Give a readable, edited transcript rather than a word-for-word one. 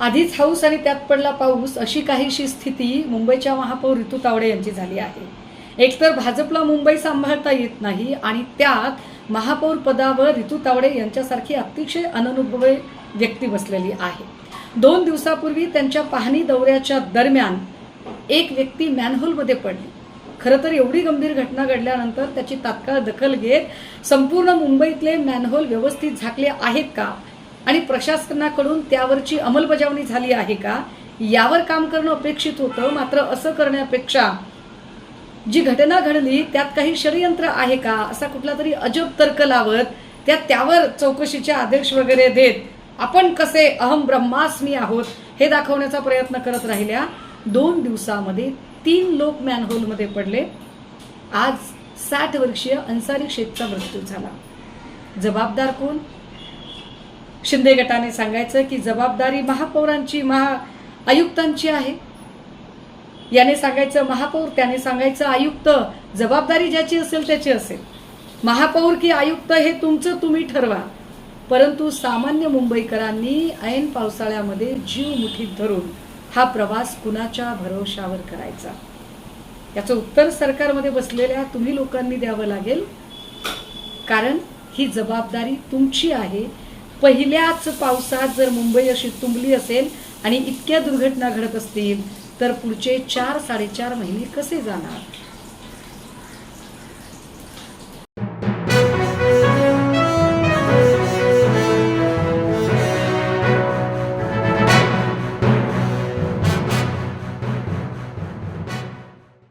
आधीच हाऊस आणि त्यात पडला पाऊस अशी काहीशी स्थिती मुंबईच्या महापौर ऋतू तावडे यांची झाली आहे। एकतर भाजपला मुंबई सांभाळता येत नाही आणि त्यात महापौर पदावर ऋतू तावडे यांच्यासारखी अतिशय अननुभवी व्यक्ती बसलेली आहे। 2 दिवसापूर्वी त्यांच्या पाहणी दौऱ्याच्या दरम्यान एक व्यक्ती मॅनहोलमध्ये पडली। खरं तर एवढी गंभीर घटना घडल्यानंतर त्याची तात्काळ दखल घेत संपूर्ण मुंबईतले मॅनहोल व्यवस्थित झाकले आहेत का आणि प्रशासनाकडून त्यावरची अंमलबजावणी झाली आहे का यावर काम करणं अपेक्षित होतं। मात्र असं करण्यापेक्षा जी घटना घडली त्यात काही षडयंत्र आहे का असा कुठला तरी अजब तर्क लावत त्यावर चौकशीचे आदेश वगैरे देत आपण कसे अहम ब्रह्मास्मी आहोत हे दाखवण्याचा प्रयत्न करत राहिल्या। 2 दिवसामध्ये 3 लोक मॅनहोलमध्ये पडले। आज 60 वर्षीय अन्सारी शेखचा मृत्यू झाला। जबाबदार कोण? शिंदे गटाने सांगायचं की जबाबदारी महापौरांची आयुक्तांची आहे। याने सांगायचं महापौर, त्याने सांगायचं आयुक्त। जबाबदारी ज्याची असेल त्याची असेल। महापौर की आयुक्त हे तुमचं तुम्ही ठरवा। परंतु सामान्य मुंबईकरांनी ऐन पावसाळ्यामध्ये जीव मुठीत धरून हा प्रवास कुणाच्या भरोशावर करायचा याचं उत्तर सरकारमध्ये बसलेल्या तुम्ही लोकांनी द्यावं लागेल। कारण ही जबाबदारी तुमची आहे। पहिल्याच पावसात जर मुंबई अशी तुंबली असेल आणि इतक्या दुर्घटना घडत असतील तर पुढचे 4-4.5 महिने कसे जाणार।